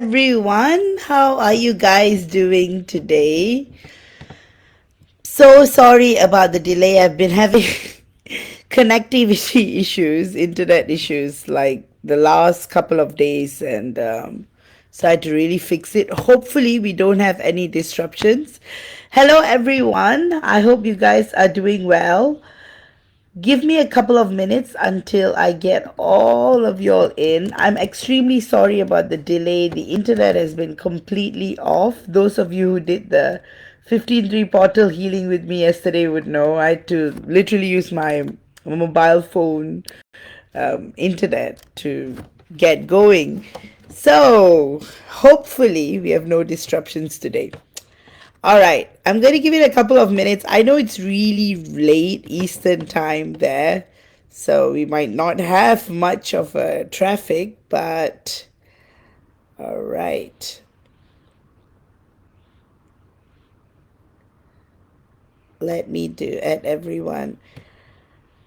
everyone. How are you guys doing today? So sorry about the delay. I've been having connectivity issues, internet issues, like the last couple of days, and so I had to really fix it. Hopefully, we don't have any disruptions. Hello, everyone. I hope you guys are doing well. Give me a couple of minutes until I get all of y'all in. I'm extremely sorry about the delay. The internet has been completely off. Those of you who did the 15.3 portal healing with me yesterday would know I had to literally use my mobile phone internet to get going. So, hopefully, we have no disruptions today. All right, I'm going to give it a couple of minutes. I know it's really late Eastern time there, so we might not have much of a traffic, but all right. Let me do it, everyone.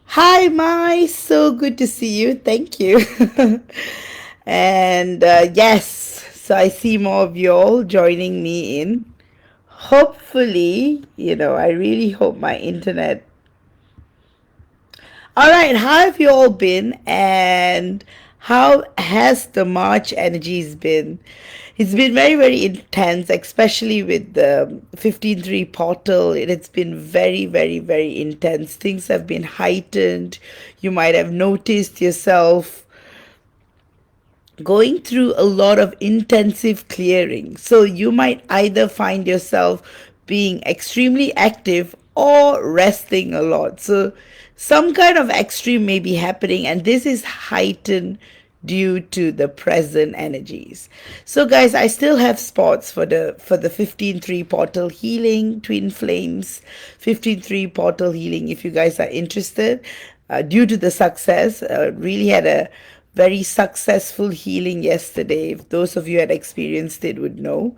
Hi, Mai. So good to see you. Thank you. And yes, so I see more of you all joining me in. Hopefully, I really hope my internet. All right, how have you all been? And how has the March energies been? It's been very, very intense, especially with the 15.3 portal. It's been very, very, very intense. Things have been heightened. You might have noticed yourself going through a lot of intensive clearing. So you might either find yourself being extremely active or resting a lot. So some kind of extreme may be happening, and this is heightened due to the present energies. So guys, I still have spots for the 15.3 portal healing, twin flames 15.3 portal healing if you guys are interested. Due to the success, really had a very successful healing yesterday. If those of you had experienced it would know.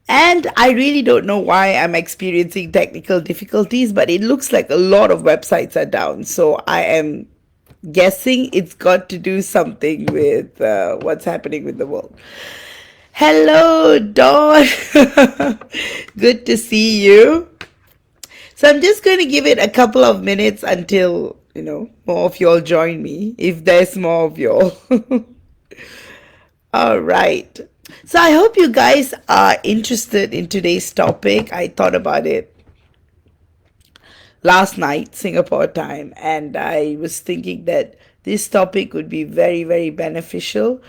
And I really don't know why I'm experiencing technical difficulties, but it looks like a lot of websites are down. So I am guessing it's got to do something with what's happening with the world. Hello, Dawn. Good to see you. So I'm just going to give it a couple of minutes until, more of y'all join me, if there's more of y'all. All right. So I hope you guys are interested in today's topic. I thought about it last night, Singapore time, and I was thinking that this topic would be very, very beneficial,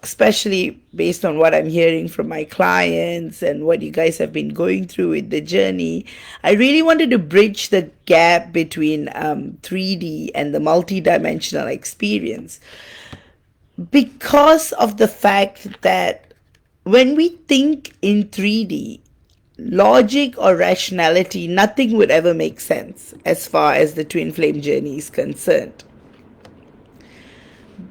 especially based on what I'm hearing from my clients and what you guys have been going through with the journey. I really wanted to bridge the gap between 3D and the multidimensional experience because of the fact that when we think in 3D, logic or rationality, nothing would ever make sense as far as the twin flame journey is concerned.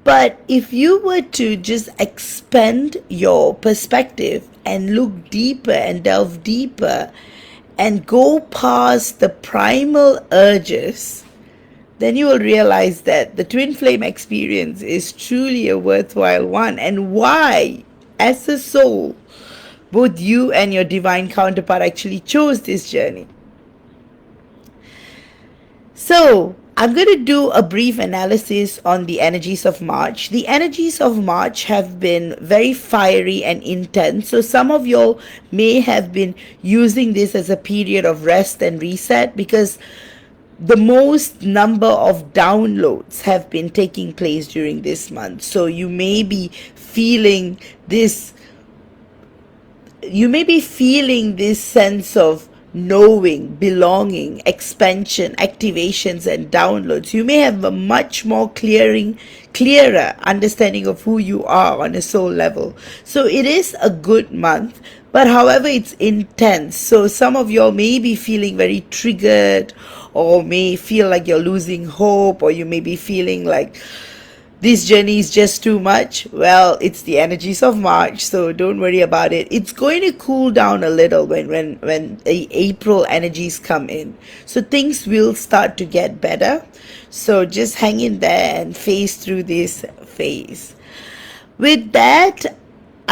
But if you were to just expand your perspective and look deeper and delve deeper and go past the primal urges, then you will realize that the twin flame experience is truly a worthwhile one, and why, as a soul, both you and your divine counterpart actually chose this journey. So I'm going to do a brief analysis on the energies of March. The energies of March have been very fiery and intense. So some of y'all may have been using this as a period of rest and reset, because the most number of downloads have been taking place during this month. So you may be feeling this sense of knowing, belonging, expansion, activations, and downloads. You may have a much more clearer understanding of who you are on a soul level. So it is a good month, but however, it's intense. So some of y'all may be feeling very triggered, or may feel like you're losing hope, or you may be feeling like this journey is just too much. Well, it's the energies of March, so don't worry about it. It's going to cool down a little when the April energies come in. So things will start to get better. So just hang in there and phase through this phase. With that,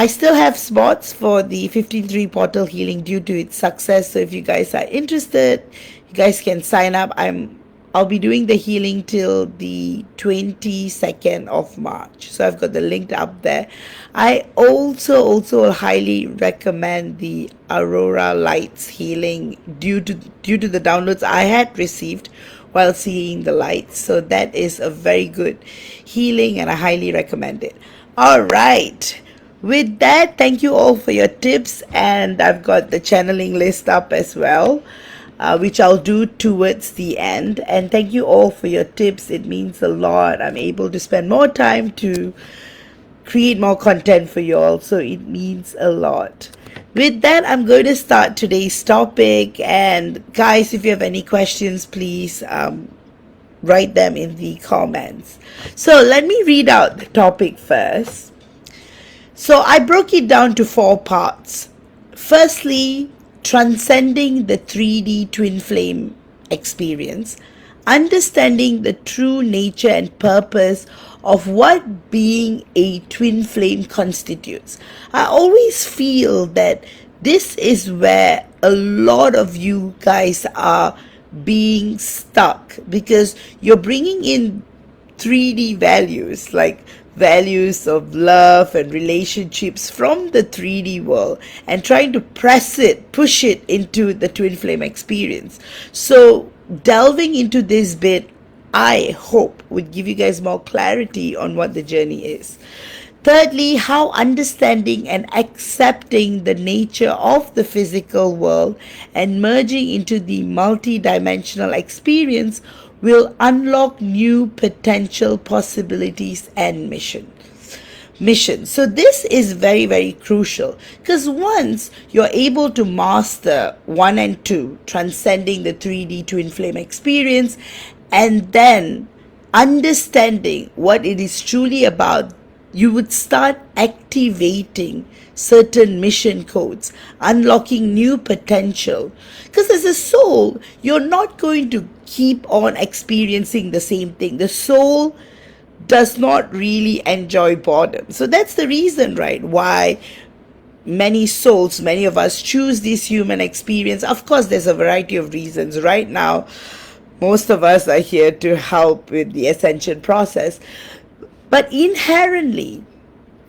I still have spots for the 15-3 portal healing due to its success. So if you guys are interested, you guys can sign up. I'll be doing the healing till the 22nd of March. So I've got the link up there. I also highly recommend the Aurora Lights healing due to the downloads I had received while seeing the lights. So that is a very good healing and I highly recommend it. All right. With that, thank you all for your tips, and I've got the channeling list up as well, which I'll do towards the end. And thank you all for your tips. It means a lot. I'm able to spend more time to create more content for you all, so it means a lot. With that, I'm going to start today's topic, and guys, if you have any questions, please write them in the comments. So let me read out the topic first. So I broke it down to 4 parts. Firstly, transcending the 3D twin flame experience, understanding the true nature and purpose of what being a twin flame constitutes. I always feel that this is where a lot of you guys are being stuck, because you're bringing in 3D values, like values of love and relationships from the 3D world, and trying to push it into the twin flame experience. So delving into this bit, I hope would give you guys more clarity on what the journey is. Thirdly, how understanding and accepting the nature of the physical world and merging into the multi-dimensional experience will unlock new potential possibilities and mission. So this is very, very crucial, because once you're able to master 1 and 2, transcending the 3D twin flame experience, and then understanding what it is truly about, you would start activating certain mission codes, unlocking new potential. Because as a soul, you're not going to keep on experiencing the same thing. The soul does not really enjoy boredom. So that's the reason, right, why many souls, many of us choose this human experience. Of course, there's a variety of reasons. Right now, most of us are here to help with the ascension process. But inherently,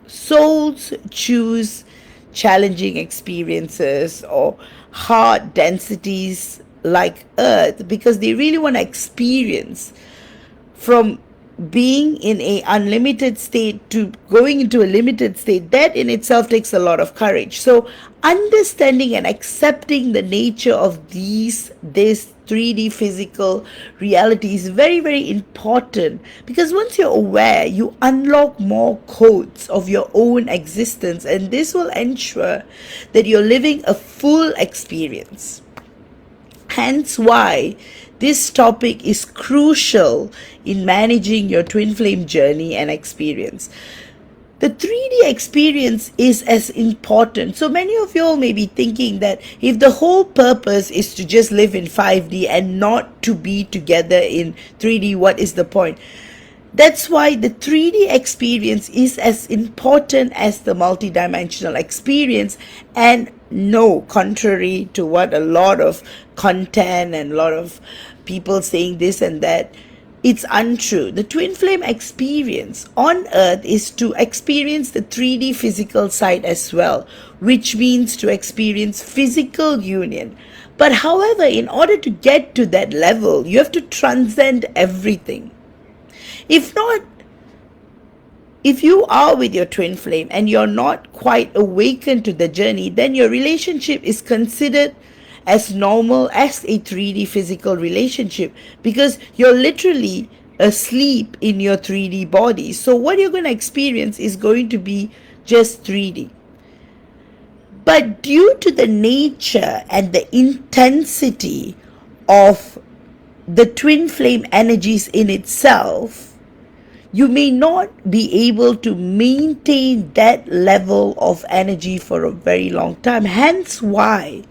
souls choose challenging experiences or hard densities like Earth because they really want to experience from being in a unlimited state to going into a limited state. That in itself takes a lot of courage. So understanding and accepting the nature of this 3D physical reality is very, very important, because once you're aware, you unlock more codes of your own existence, and this will ensure that you're living a full experience. Hence why this topic is crucial in managing your twin flame journey and experience. The 3D experience is as important. So many of you all may be thinking that if the whole purpose is to just live in 5D and not to be together in 3D, what is the point? That's why the 3D experience is as important as the multidimensional experience. And no, contrary to what a lot of content and a lot of people saying this and that, it's untrue. The twin flame experience on Earth is to experience the 3D physical side as well, which means to experience physical union. But however, in order to get to that level, you have to transcend everything. If not, if you are with your twin flame and you're not quite awakened to the journey, then your relationship is considered as normal as a 3D physical relationship, because you're literally asleep in your 3D body. So what you're going to experience is going to be just 3D. But due to the nature and the intensity of the twin flame energies in itself, you may not be able to maintain that level of energy for a very long time. Hence why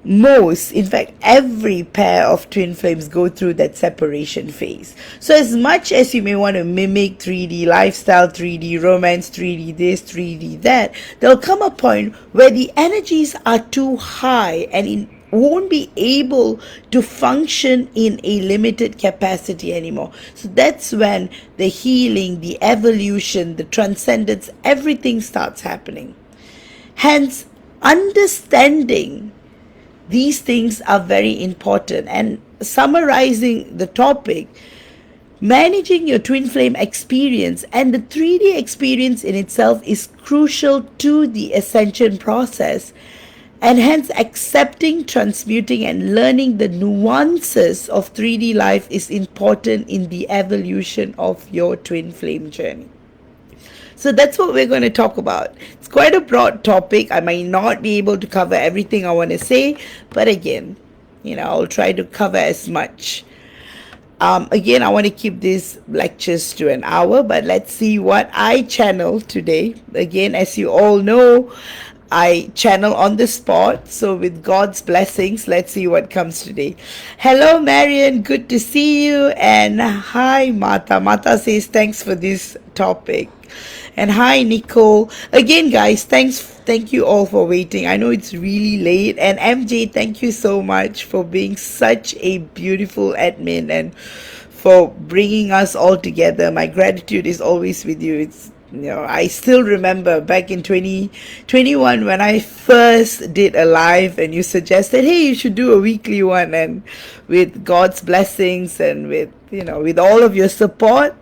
Most, in fact, every pair of twin flames go through that separation phase. So as much as you may want to mimic 3D lifestyle, 3D romance, 3D this, 3D that, there'll come a point where the energies are too high and won't be able to function in a limited capacity anymore. So that's when the healing, the evolution, the transcendence, everything starts happening. Hence, understanding these things are very important. And summarizing the topic, managing your twin flame experience and the 3D experience in itself is crucial to the ascension process. And hence, accepting, transmuting, and learning the nuances of 3D life is important in the evolution of your twin flame journey. So that's what we're going to talk about. It's quite a broad topic. I might not be able to cover everything I want to say, but again, I'll try to cover as much. Again, I want to keep these lectures to an hour, but let's see what I channel today. Again, as you all know, I channel on the spot, so with God's blessings, let's see what comes today. Hello, Marian, good to see you. And hi, Mata. Mata says thanks for this topic. And hi, Nicole. Again, guys, thank you all for waiting. I know it's really late. And MJ, thank you so much for being such a beautiful admin and for bringing us all together. My gratitude is always with you. I still remember back in 2021 when I first did a live and you suggested, hey, you should do a weekly one. And with God's blessings and with all of your support,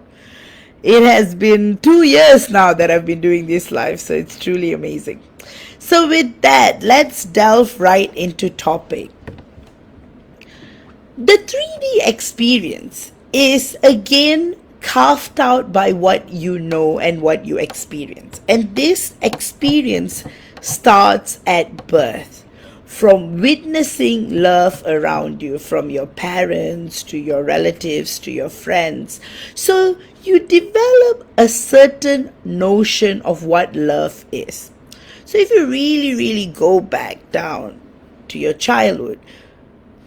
it has been 2 years now that I've been doing this live, so it's truly amazing. So with that, let's delve right into topic. The 3D experience is again carved out by what you know and what you experience. And this experience starts at birth. From witnessing love around you, from your parents to your relatives to your friends. So you develop a certain notion of what love is. So if you really, really go back down to your childhood,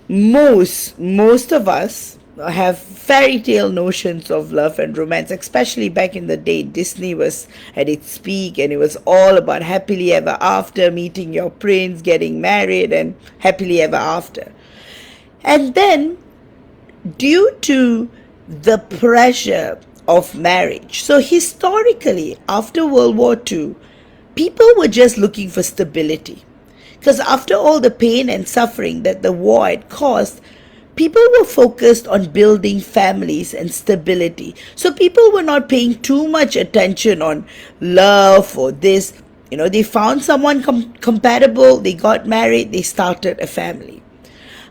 most of us have fairy tale notions of love and romance, especially back in the day. Disney was at its peak and it was all about happily ever after, meeting your prince, getting married, and happily ever after. And then, due to the pressure of marriage, so historically, after World War II, people were just looking for stability. Because after all the pain and suffering that the war had caused, people were focused on building families and stability. So people were not paying too much attention on love or this. They found someone compatible, they got married, they started a family.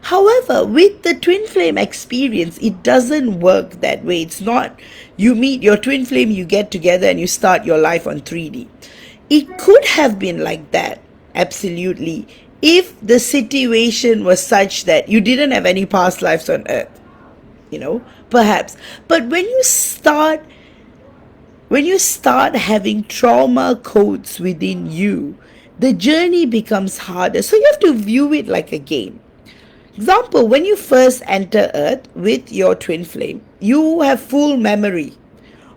However, with the twin flame experience, it doesn't work that way. It's not you meet your twin flame, you get together and you start your life on 3D. It could have been like that, absolutely, if the situation was such that you didn't have any past lives on earth, perhaps. But when you start having trauma codes within you, the journey becomes harder. So you have to view it like a game. Example, when you first enter earth with your twin flame, you have full memory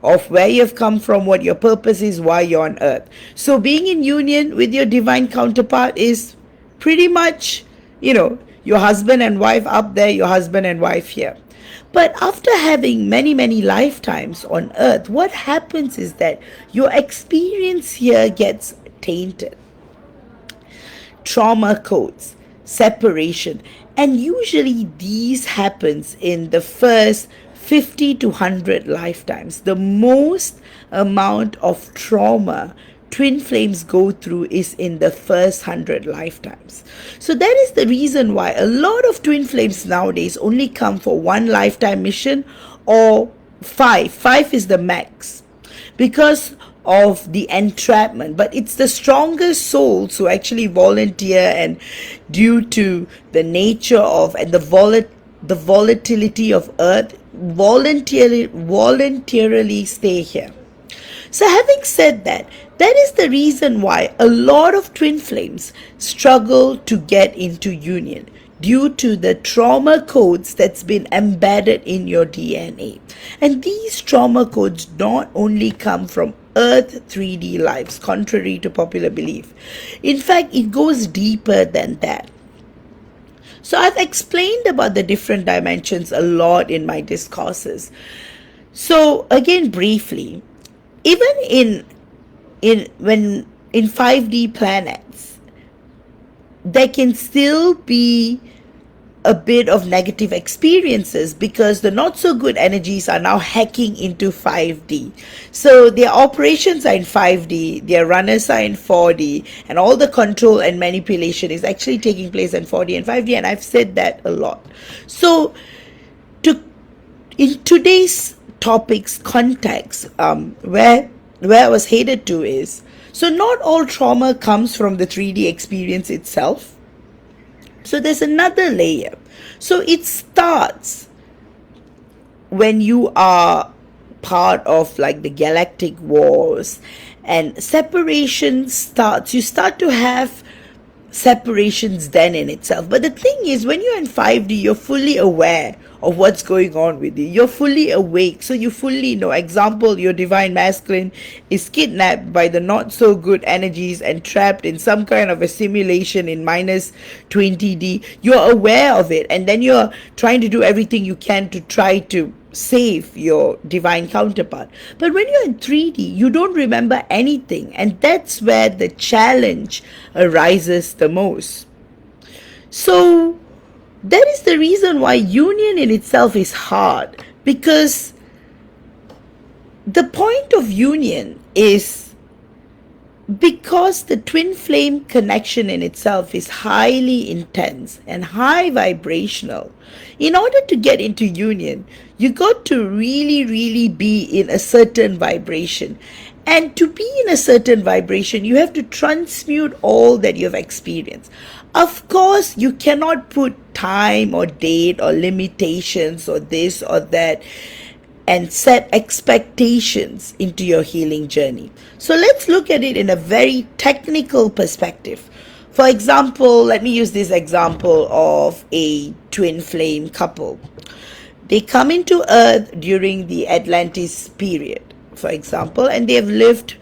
of where you've come from, what your purpose is, why you're on earth. So being in union with your divine counterpart is pretty much, your husband and wife up there, your husband and wife here. But after having many, many lifetimes on earth, what happens is that your experience here gets tainted. Trauma codes, separation, and usually these happens in the first 50 to 100 lifetimes. The most amount of trauma twin flames go through is in the first 100 lifetimes. So that is the reason why a lot of twin flames nowadays only come for one lifetime mission or 5. 5 is the max because of the entrapment. But it's the strongest souls who actually volunteer, and due to the nature of and the volatility of earth, voluntarily stay here. So having said that, That is the reason why a lot of twin flames struggle to get into union due to the trauma codes that's been embedded in your DNA. And these trauma codes not only come from Earth 3D lives, contrary to popular belief. In fact, it goes deeper than that. So I've explained about the different dimensions a lot in my discourses. So again, briefly, even in 5D planets, there can still be a bit of negative experiences because the not so good energies are now hacking into 5D. So their operations are in 5D, their runners are in 4D, and all the control and manipulation is actually taking place in 4D and 5D, and I've said that a lot. So in today's topic's context, where I was headed to is, so not all trauma comes from the 3D experience itself. So there's another layer. So it starts when you are part of like the galactic wars, and separation starts. You start to have separations then in itself. But the thing is, when you're in 5D, you're fully aware of what's going on with you. You're fully awake, so you fully know. Example, your divine masculine is kidnapped by the not so good energies and trapped in some kind of a simulation in minus 20D. You're aware of it, and then you're trying to do everything you can to try to save your divine counterpart. But when you're in 3D, you don't remember anything, and that's where the challenge arises the most. So that is the reason why union in itself is hard, because the point of union is because the twin flame connection in itself is highly intense and high vibrational. In order to get into union, you got to really be in a certain vibration. And to be in a certain vibration, you have to transmute all that you have experienced. Of course, you cannot put time or date or limitations or this or that and set expectations into your healing journey. So let's look at it in a very technical perspective. For example, let me use this example of a twin flame couple. They come into Earth during the Atlantis period, for example, and they have lived,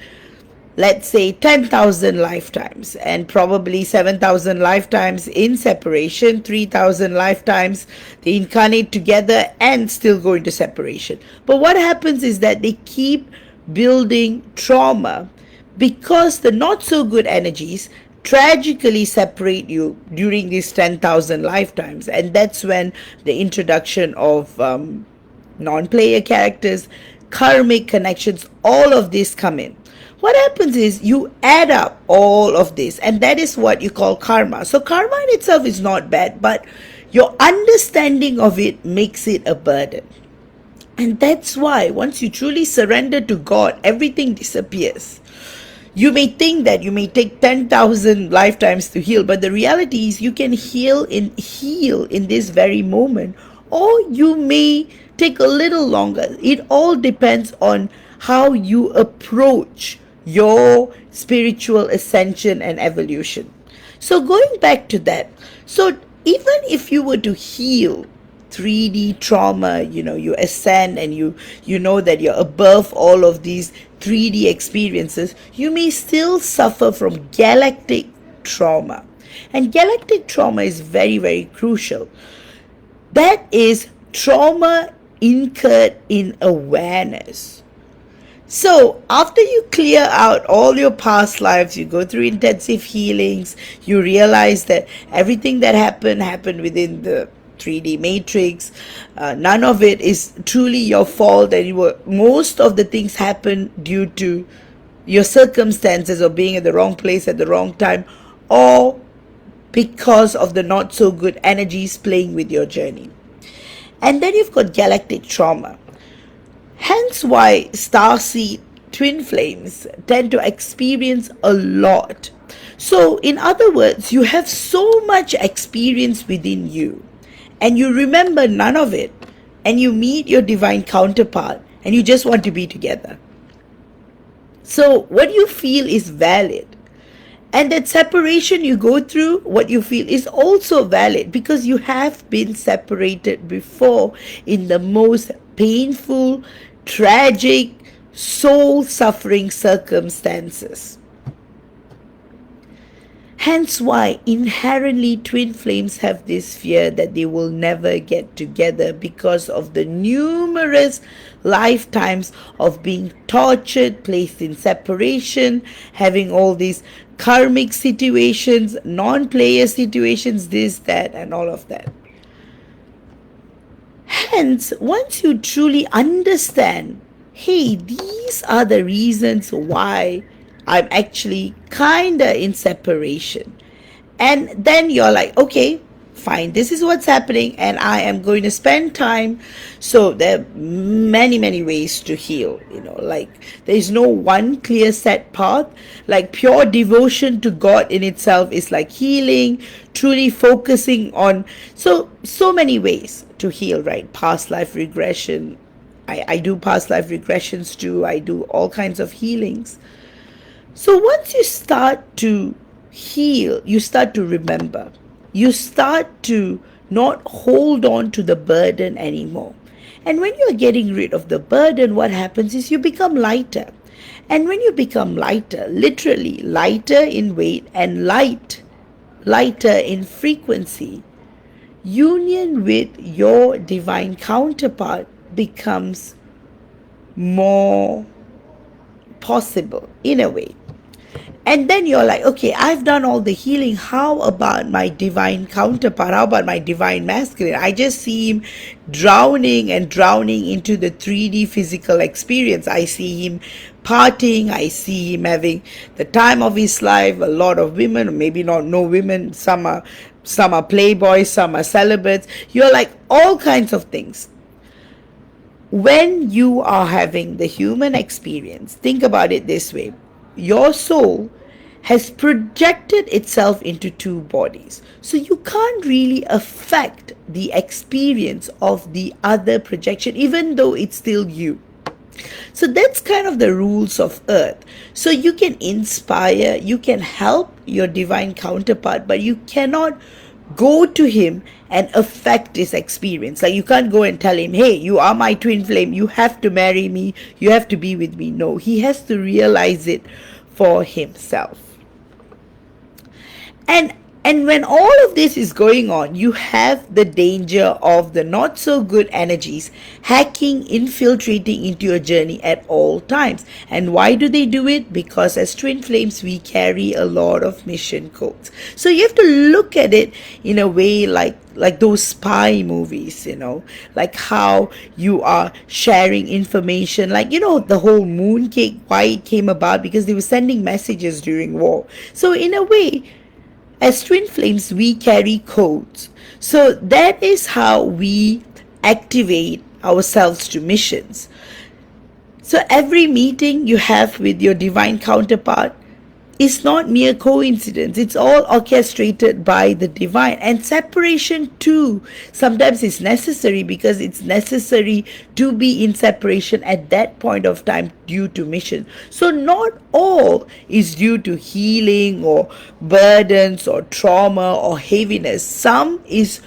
let's say, 10,000 lifetimes, and probably 7,000 lifetimes in separation, 3,000 lifetimes they incarnate together and still go into separation. But what happens is that they keep building trauma because the not so good energies tragically separate you during these 10,000 lifetimes, and that's when the introduction of non-player characters, karmic connections, all of this come in. What happens is you add up all of this, and that is what you call karma. So karma in itself is not bad, but your understanding of it makes it a burden. And that's why once you truly surrender to God, everything disappears. You may think that you may take 10,000 lifetimes to heal, but the reality is you can heal in this very moment, or you may take a little longer. It all depends on how you approach your spiritual ascension and evolution. So going back to that, so even if you were to heal 3D trauma, you ascend and you know that you're above all of these 3D experiences, you may still suffer from galactic trauma. And galactic trauma is very, very crucial. That is trauma incurred in awareness. So after you clear out all your past lives, you go through intensive healings, you realize that everything that happened within the 3D matrix. None of it is truly your fault, and most of the things happen due to your circumstances of being at the wrong place at the wrong time, or because of the not so good energies playing with your journey. And then you've got galactic trauma. Hence why starseed twin flames tend to experience a lot. So in other words, you have so much experience within you, and you remember none of it, and you meet your divine counterpart and you just want to be together. So what you feel is valid. And that separation you go through, what you feel, is also valid because you have been separated before in the most painful, tragic, soul suffering circumstances. Hence why inherently twin flames have this fear that they will never get together because of the numerous lifetimes of being tortured, placed in separation, having all these karmic situations, non-player situations, this, that, and all of that. Hence, once you truly understand, hey, these are the reasons why I'm actually kinda in separation. And then you're like, okay, fine, this is what's happening, and I am going to spend time. So there are many, many ways to heal. Like there is no one clear set path. Like pure devotion to God in itself is like healing, truly focusing on so many ways to heal, right? Past life regression. I do past life regressions too. I do all kinds of healings. So once you start to heal, you start to remember. You start to not hold on to the burden anymore. And when you're getting rid of the burden, what happens is you become lighter. And when you become lighter, literally lighter in weight and lighter in frequency, union with your divine counterpart becomes more possible in a way. And then you're like, okay, I've done all the healing. How about my divine counterpart? How about my divine masculine? I just see him drowning into the 3D physical experience. I see him partying. I see him having the time of his life. A lot of women, or maybe not no women. Some are playboys, some are celibates. You're like all kinds of things. When you are having the human experience, think about it this way. Your soul has projected itself into two bodies. So you can't really affect the experience of the other projection, even though it's still you. So that's kind of the rules of Earth. So you can inspire, you can help your divine counterpart, but you cannot go to him and affect his experience. Like you can't go and tell him, hey, you are my twin flame, you have to marry me, you have to be with me. No, he has to realize it for himself. And when all of this is going on, you have the danger of the not so good energies hacking, infiltrating into your journey at all times. And why do they do it? Because as twin flames, we carry a lot of mission codes. So you have to look at it in a way like those spy movies, like how you are sharing information. Like, the whole mooncake, why it came about, because they were sending messages during war. So in a way, as twin flames, we carry codes. So that is how we activate ourselves to missions. So every meeting you have with your divine counterpart is not mere coincidence. It's all orchestrated by the divine. And separation too sometimes is necessary, because it's necessary to be in separation at that point of time due to mission. So not all is due to healing or burdens or trauma or heaviness. Some is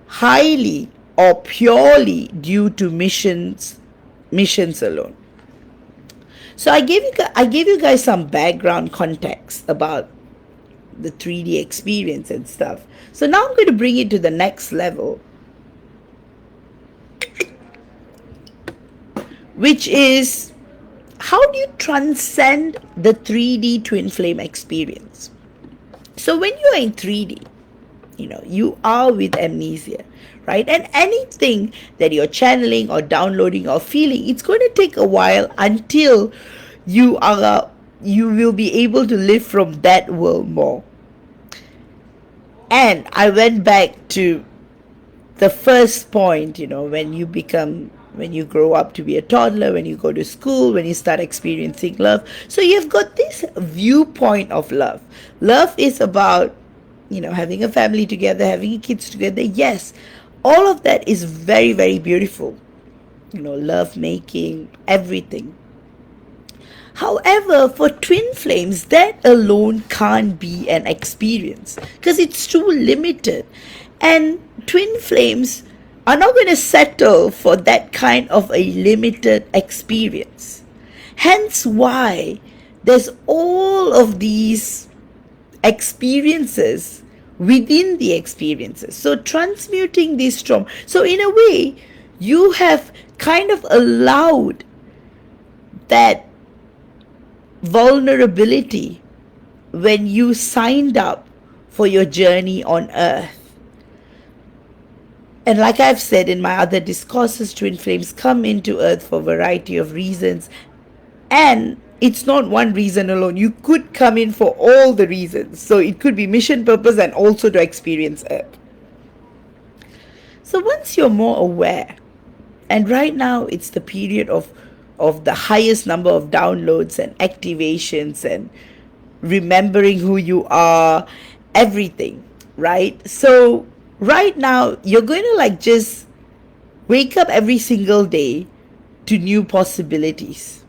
highly or purely due to missions alone. So I gave you guys some background context about the 3D experience and stuff. So now I'm going to bring it to the next level, which is, how do you transcend the 3D twin flame experience? So when you are in 3D, you are with amnesia, right? And anything that you're channeling or downloading or feeling, it's going to take a while until you will be able to live from that world more. And I went back to the first point, when you grow up to be a toddler, when you go to school, when you start experiencing love. So you've got this viewpoint of love. Love is about, having a family together, having kids together. Yes, all of that is very, very beautiful. Love making, everything. However, for twin flames, that alone can't be an experience because it's too limited. And twin flames are not going to settle for that kind of a limited experience. Hence why there's all of these experiences within the experiences. So transmuting this trauma. So in a way, you have kind of allowed that vulnerability when you signed up for your journey on earth. And like I've said in my other discourses, twin flames come into earth for a variety of reasons. And it's not one reason alone. You could come in for all the reasons. So it could be mission, purpose, and also to experience earth. So once you're more aware, and right now it's the period of the highest number of downloads and activations and remembering who you are, everything, right? So right now you're going to like just wake up every single day to new possibilities.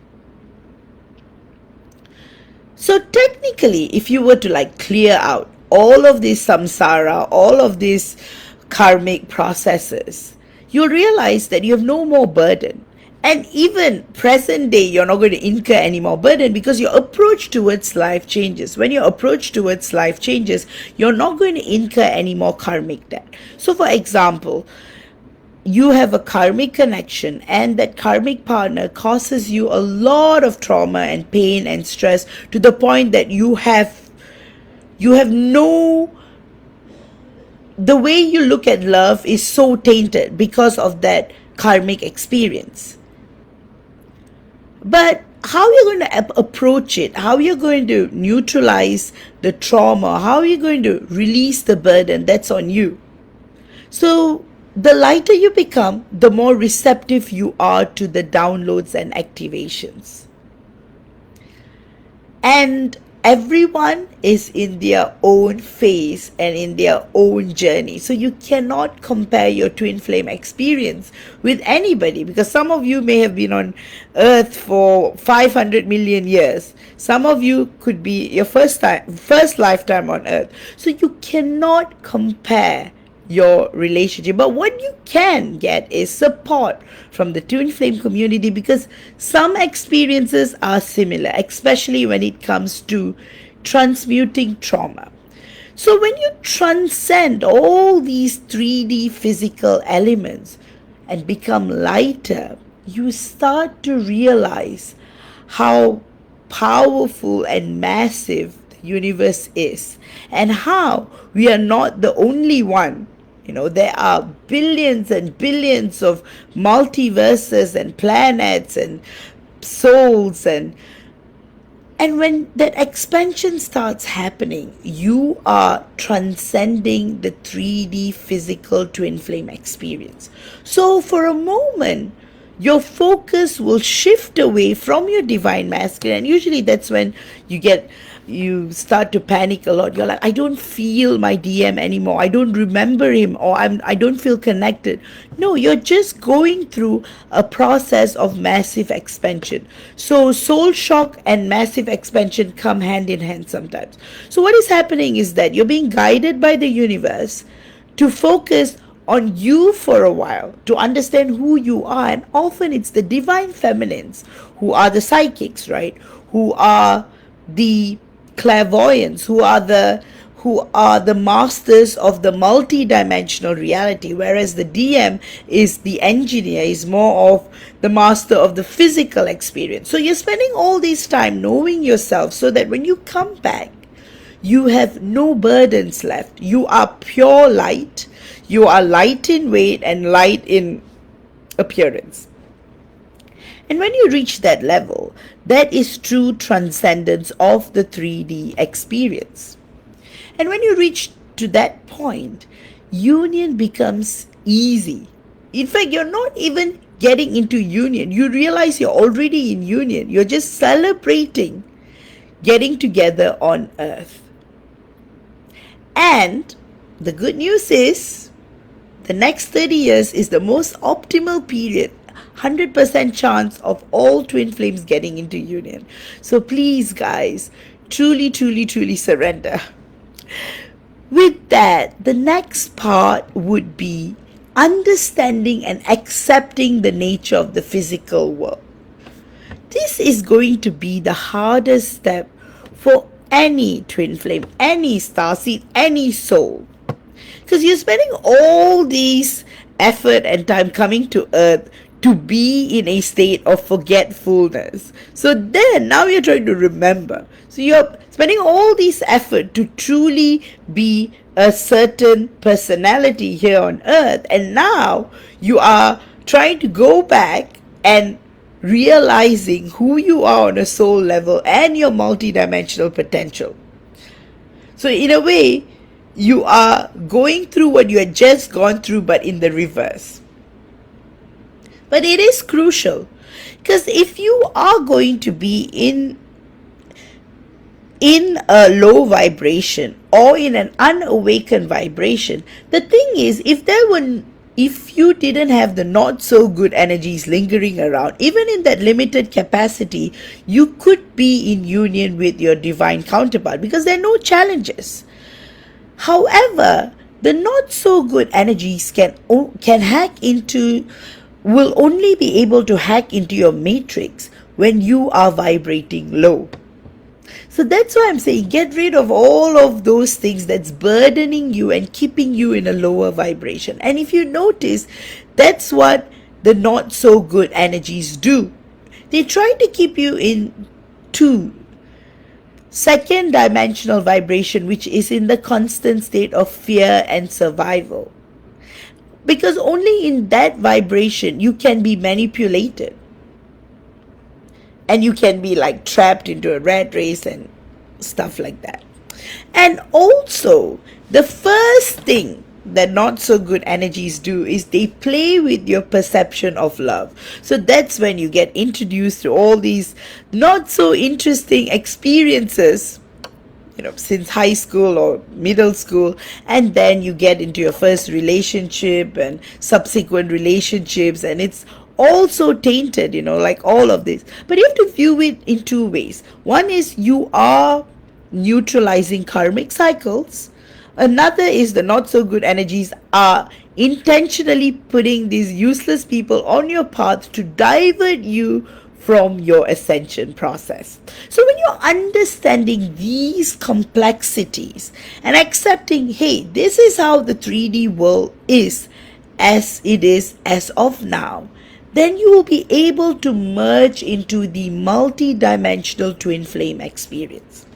So technically, if you were to like clear out all of this samsara, all of these karmic processes, you'll realize that you have no more burden. And even present day, you're not going to incur any more burden because your approach towards life changes. When your approach towards life changes, you're not going to incur any more karmic debt. So for example, you have a karmic connection and that karmic partner causes you a lot of trauma and pain and stress to the point that you have no, the way you look at love is so tainted because of that karmic experience. But how you're going to approach it, how you're going to neutralize the trauma, how you're going to release the burden, that's on you. So the lighter you become, the more receptive you are to the downloads and activations. And everyone is in their own phase and in their own journey. So you cannot compare your twin flame experience with anybody because some of you may have been on earth for 500 million years. Some of you could be your first lifetime on earth. So you cannot compare your relationship. But what you can get is support from the twin flame community because some experiences are similar, especially when it comes to transmuting trauma. So when you transcend all these 3D physical elements and become lighter, you start to realize how powerful and massive the universe is and how we are not the only one. You know, there are billions and billions of multiverses and planets and souls and when that expansion starts happening, you are transcending the 3D physical twin flame experience. So for a moment, your focus will shift away from your divine masculine. And usually that's when you start to panic a lot. You're like, I don't feel my DM anymore. I don't remember him, or I don't feel connected. No, you're just going through a process of massive expansion. So soul shock and massive expansion come hand in hand sometimes. So what is happening is that you're being guided by the universe to focus on you for a while, to understand who you are. And often it's the divine feminines who are the psychics, right? Who are the clairvoyants, who are the masters of the multi-dimensional reality, whereas the DM is the engineer, is more of the master of the physical experience. So you're spending all this time knowing yourself so that when you come back, you have no burdens left. You are pure light. You are light in weight and light in appearance. And when you reach that level, that is true transcendence of the 3D experience. And when you reach to that point, union becomes easy. In fact, you're not even getting into union. You realize you're already in union. You're just celebrating getting together on earth. And the good news is, the next 30 years is the most optimal period. 100% chance of all twin flames getting into union. So please, guys, truly, truly, truly surrender. With that, the next part would be understanding and accepting the nature of the physical world. This is going to be the hardest step for any twin flame, any starseed, any soul. Because you're spending all these effort and time coming to earth to be in a state of forgetfulness. So then now you're trying to remember. So you're spending all this effort to truly be a certain personality here on earth, and now you are trying to go back and realizing who you are on a soul level and your multidimensional potential. So in a way, you are going through what you had just gone through, but in the reverse. But it is crucial, because if you are going to be in a low vibration or in an unawakened vibration, the thing is, if you didn't have the not so good energies lingering around, even in that limited capacity, you could be in union with your divine counterpart because there are no challenges. However, the not so good energies will only be able to hack into your matrix when you are vibrating low. So that's why I'm saying get rid of all of those things that's burdening you and keeping you in a lower vibration. And if you notice, that's what the not so good energies do. They try to keep you in second dimensional vibration, which is in the constant state of fear and survival. Because only in that vibration you can be manipulated. And you can be like trapped into a rat race and stuff like that. And also, the first thing that not so good energies do is they play with your perception of love. So that's when you get introduced to all these not so interesting experiences, since high school or middle school, and then you get into your first relationship and subsequent relationships, and it's also tainted, like all of this. But you have to view it in two ways. One is you are neutralizing karmic cycles. Another is the not so good energies are intentionally putting these useless people on your path to divert you from your ascension process. So when you're understanding these complexities and accepting, hey, this is how the 3D world is as it is as of now, then you will be able to merge into the multi-dimensional twin flame experience.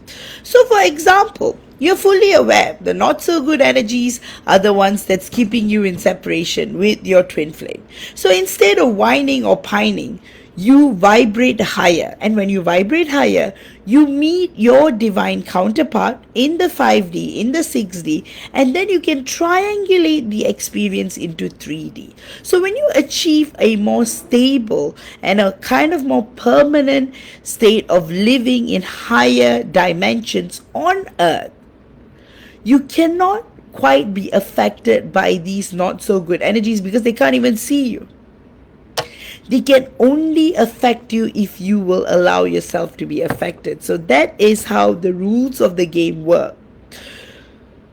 So for example, you're fully aware the not so good energies are the ones that's keeping you in separation with your twin flame. So instead of whining or pining, you vibrate higher. And when you vibrate higher, you meet your divine counterpart in the 5D, in the 6D, and then you can triangulate the experience into 3D. So when you achieve a more stable and a kind of more permanent state of living in higher dimensions on Earth, you cannot quite be affected by these not so good energies because they can't even see you. They can only affect you if you will allow yourself to be affected. So that is how the rules of the game work.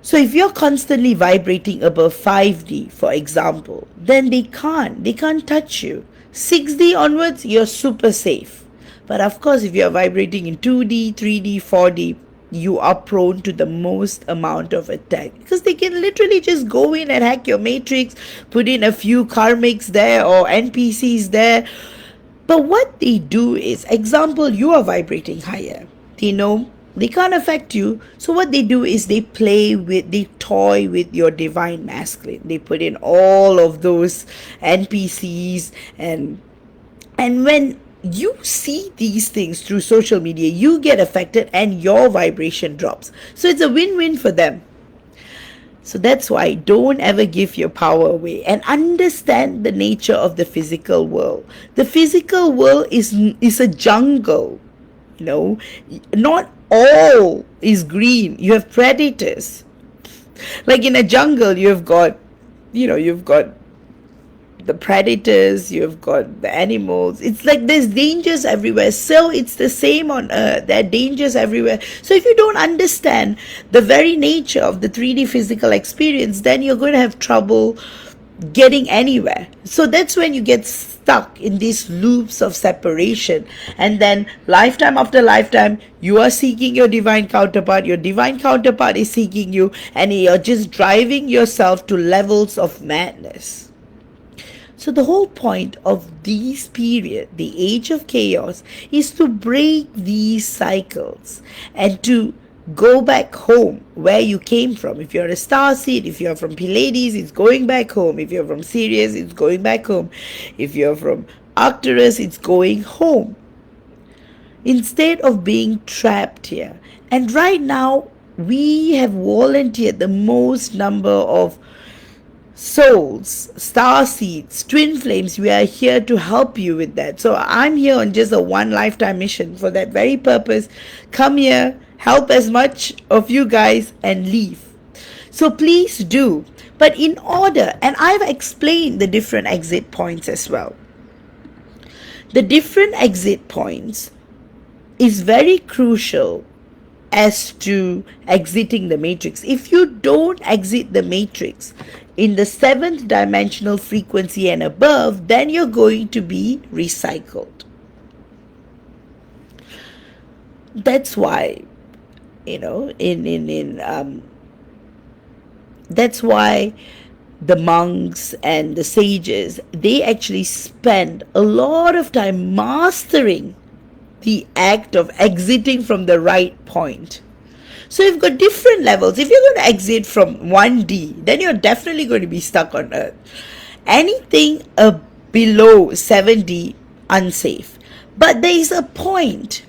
So if you're constantly vibrating above 5D, for example, then they can't touch you. 6D onwards, you're super safe. But of course, if you're vibrating in 2D, 3D, 4D, you are prone to the most amount of attack, because they can literally just go in and hack your matrix, put in a few karmics there or NPCs there. But what they do is, example, you are vibrating higher, they know they can't affect you. So what they do is they toy with your divine masculine. They put in all of those NPCs, and when you see these things through social media, you get affected and your vibration drops. So it's a win-win for them. So that's why don't ever give your power away, and understand the nature of the physical world. The physical world is a jungle. Not all is green. You have predators. Like in a jungle, you've got the predators, you've got the animals. It's like there's dangers everywhere. So it's the same on earth. There are dangers everywhere. So if you don't understand the very nature of the 3D physical experience, then you're going to have trouble getting anywhere. So that's when you get stuck in these loops of separation, and then lifetime after lifetime you are seeking your divine counterpart, your divine counterpart is seeking you, and you're just driving yourself to levels of madness. So the whole point of this period, the age of chaos, is to break these cycles and to go back home where you came from. If you're a star seed, if you're from Pleiades, it's going back home. If you're from Sirius, it's going back home. If you're from Arcturus, it's going home. Instead of being trapped here. And right now, we have volunteered the most number of souls, star seeds, twin flames. We are here to help you with that. So I'm here on just a one lifetime mission for that very purpose. Come here, help as much of you guys, and leave. So please do. But in order, and I've explained the different exit points as well. The different exit points is very crucial as to exiting the matrix. If you don't exit the matrix in the 7th dimensional frequency and above, then you're going to be recycled. That's why, that's why the monks and the sages, they actually spend a lot of time mastering the act of exiting from the right point. So you've got different levels. If you're going to exit from 1D, then you're definitely going to be stuck on Earth. Anything below 7D, unsafe. But there is a point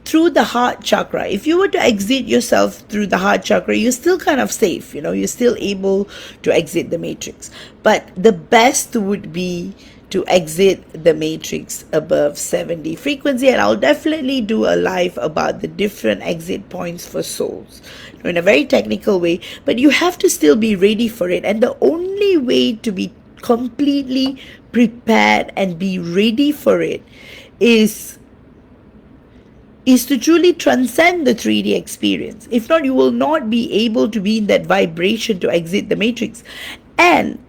through the heart chakra. If you were to exit yourself through the heart chakra, you're still kind of safe. You're still able to exit the matrix. But the best would be to exit the matrix above 7D frequency, and I'll definitely do a live about the different exit points for souls in a very technical way, but you have to still be ready for it. And the only way to be completely prepared and be ready for it is to truly transcend the 3D experience. If not, you will not be able to be in that vibration to exit the matrix. And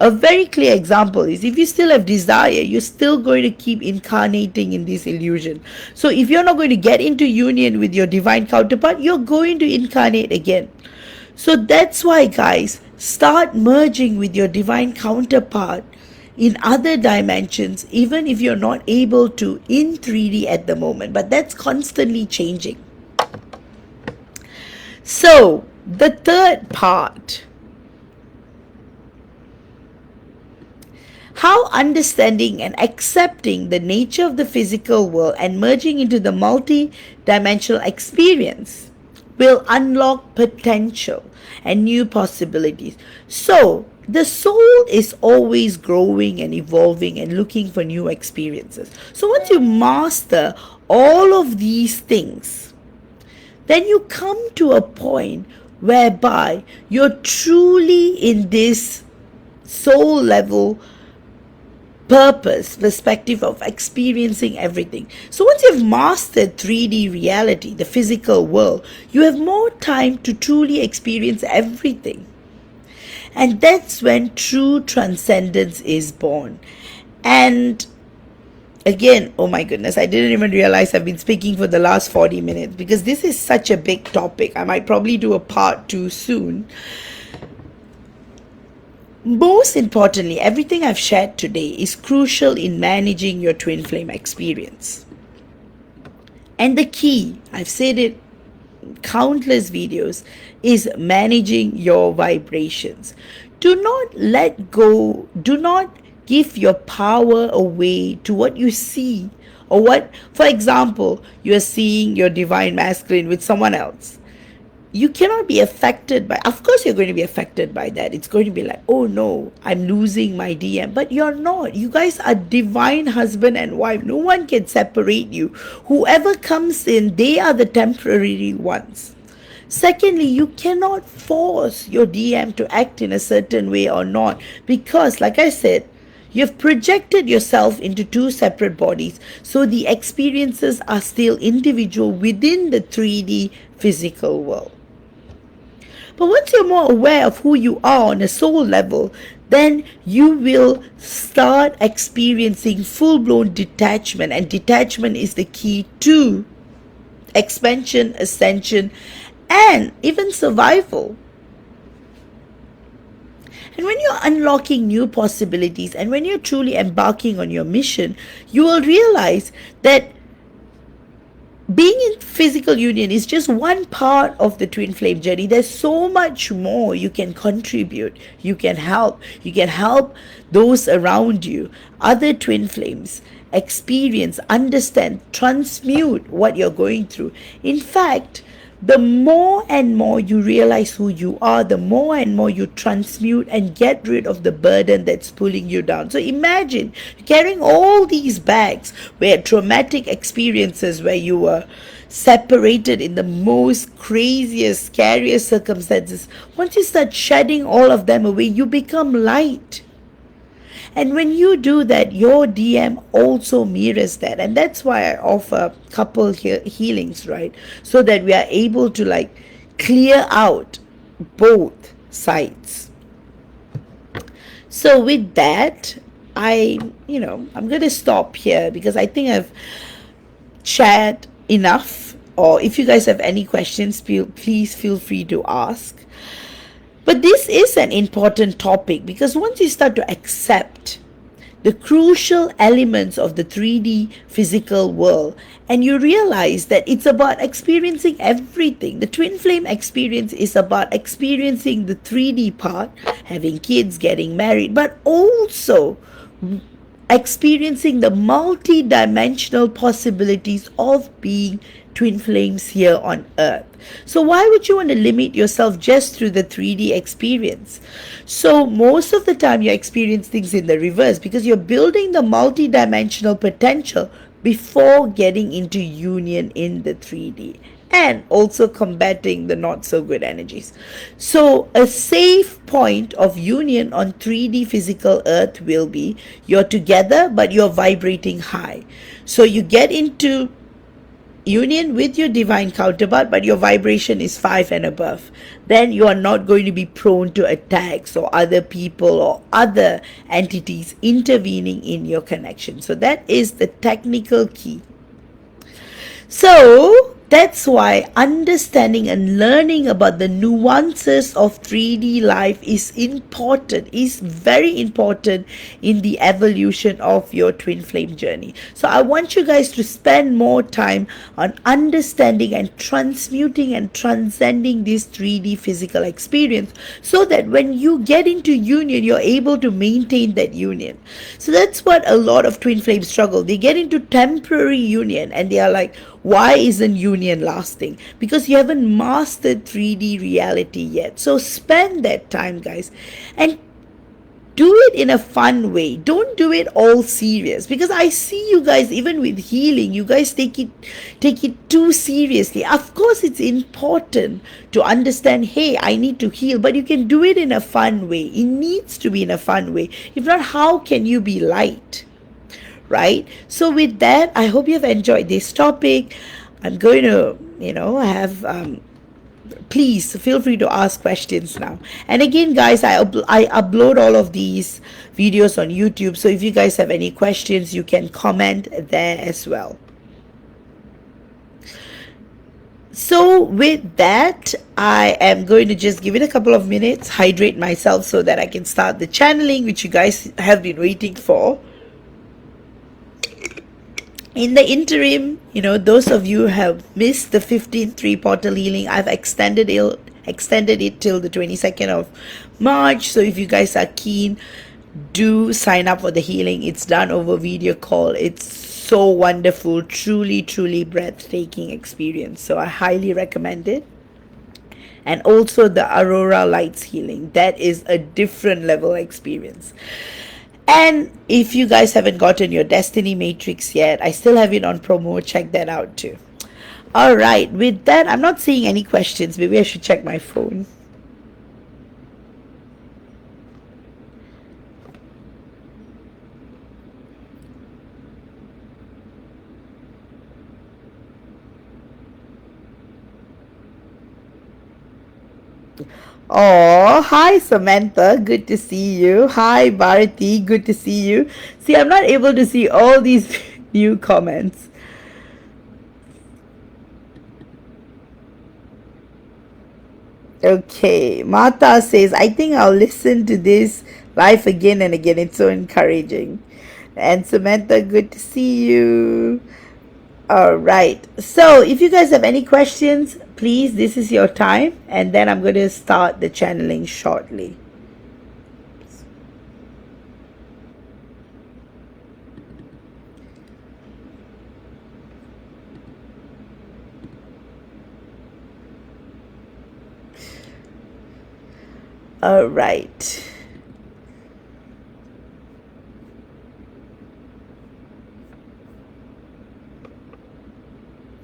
a very clear example is, if you still have desire, you're still going to keep incarnating in this illusion. So if you're not going to get into union with your divine counterpart, you're going to incarnate again. So that's why, guys, start merging with your divine counterpart in other dimensions, even if you're not able to in 3D at the moment. But that's constantly changing. So the third part, how understanding and accepting the nature of the physical world and merging into the multi-dimensional experience will unlock potential and new possibilities. So the soul is always growing and evolving and looking for new experiences. So once you master all of these things, then you come to a point whereby you're truly in this soul level perspective of experiencing everything. So once you've mastered 3D reality, the physical world, you have more time to truly experience everything. And that's when true transcendence is born. And again, oh my goodness, I didn't even realize I've been speaking for the last 40 minutes because this is such a big topic. I might probably do a part 2 soon. Most importantly, everything I've shared today is crucial in managing your twin flame experience. And the key, I've said it in countless videos, is managing your vibrations. Do not let go, do not give your power away to what you see, or what, for example, you're seeing your divine masculine with someone else. You cannot be affected by, of course you're going to be affected by that. It's going to be like, oh no, I'm losing my DM. But you're not. You guys are divine husband and wife. No one can separate you. Whoever comes in, they are the temporary ones. Secondly, you cannot force your DM to act in a certain way or not, because, like I said, you've projected yourself into two separate bodies, so the experiences are still individual within the 3D physical world. But once you're more aware of who you are on a soul level, then you will start experiencing full-blown detachment, and detachment is the key to expansion, ascension, and even survival. And when you're unlocking new possibilities and when you're truly embarking on your mission, you will realize that being in physical union is just one part of the twin flame journey. There's so much more you can contribute. You can help. You can help those around you, other twin flames, experience, understand, transmute what you're going through. In fact, the more and more you realize who you are, the more and more you transmute and get rid of the burden that's pulling you down. So imagine carrying all these bags where traumatic experiences, where you were separated in the most craziest, scariest circumstances. Once you start shedding all of them away, you become light. And when you do that, your DM also mirrors that. And that's why I offer couple healings, right? So that we are able to like clear out both sides. So with that, I'm going to stop here because I think I've chatted enough. Or if you guys have any questions, please feel free to ask. But this is an important topic because once you start to accept the crucial elements of the 3D physical world and you realize that it's about experiencing everything. The twin flame experience is about experiencing the 3D part, having kids, getting married, but also experiencing the multi-dimensional possibilities of being twin flames here on earth. So why would you want to limit yourself just through the 3D experience? So most of the time you experience things in the reverse because you're building the multi-dimensional potential before getting into union in the 3D and also combating the not so good energies. So a safe point of union on 3D physical earth will be you're together but you're vibrating high. So you get into union with your divine counterpart but your vibration is 5 and above, then you are not going to be prone to attacks or other people or other entities intervening in your connection. So that is the technical key. So that's why understanding and learning about the nuances of 3D life is important, is very important in the evolution of your twin flame journey. So I want you guys to spend more time on understanding and transmuting and transcending this 3D physical experience so that when you get into union, you're able to maintain that union. So that's what a lot of twin flames struggle. They get into temporary union and they are like, why isn't union lasting? Because you haven't mastered 3D reality yet. So spend that time, guys, and do it in a fun way. Don't do it all serious, because I see you guys, even with healing, you guys take it too seriously. Of course it's important to understand, hey, I need to heal, but you can do it in a fun way. It needs to be in a fun way. If not, how can you be light? Right? So with that, I hope you've enjoyed this topic. I'm going to, have, please feel free to ask questions now. And again, guys, I upload all of these videos on YouTube. So if you guys have any questions, you can comment there as well. So with that, I am going to just give it a couple of minutes, hydrate myself so that I can start the channeling, which you guys have been waiting for. In the interim, those of you who have missed the 15th 3 portal healing, I've extended it till the 22nd of March. So if you guys are keen, do sign up for the healing. It's done over video call. It's so wonderful, truly, truly breathtaking experience. So I highly recommend it. And also the Aurora Lights healing. That is a different level experience. And if you guys haven't gotten your Destiny Matrix yet, I still have it on promo. Check that out too. All right, with that, I'm not seeing any questions. Maybe I should check my phone. Oh, hi Samantha, good to see you. Hi Bharati, good to see you. See, I'm not able to see all these new comments. Okay, Mata says, I think I'll listen to this live again and again. It's so encouraging. And Samantha, good to see you. All right. So, if you guys have any questions, please, this is your time. And then I'm going to start the channeling shortly. All right.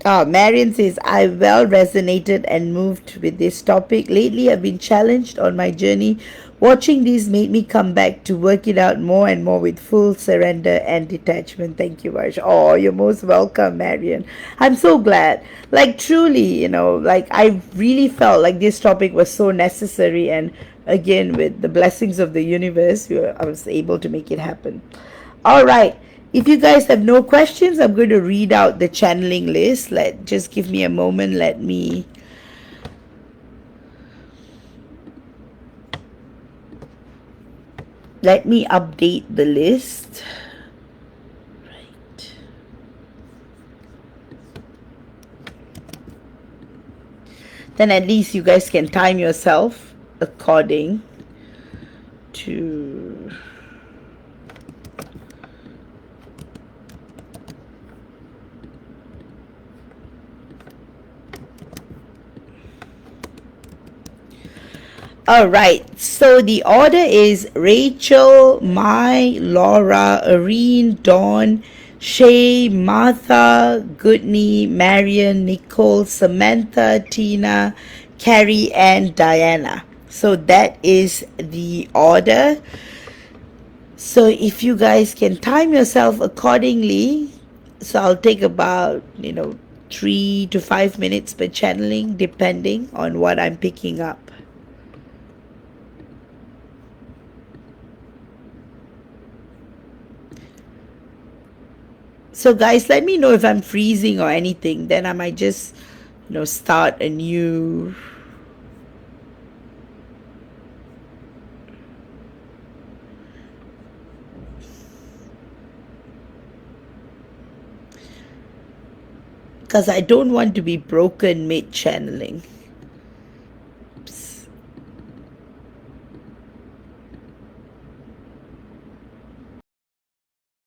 Marion says, I well resonated and moved with this topic. Lately, I've been challenged on my journey. Watching these made me come back to work it out more and more with full surrender and detachment. Thank you, Varsh. Oh, you're most welcome, Marion. I'm so glad. Like, truly, like, I really felt like this topic was so necessary. And again, with the blessings of the universe, I was able to make it happen. All right. If you guys have no questions, I'm going to read out the channeling list. Just give me a moment. Let me update the list. Right. Then at least you guys can time yourself according to. All right. So the order is Rachel, Mai, Laura, Irene, Dawn, Shay, Martha, Goodney, Marion, Nicole, Samantha, Tina, Carrie, and Diana. So that is the order. So if you guys can time yourself accordingly, so I'll take about, 3 to 5 minutes per channeling, depending on what I'm picking up. So guys, let me know if I'm freezing or anything. Then I might just, start a new. Because I don't want to be broken mid channeling.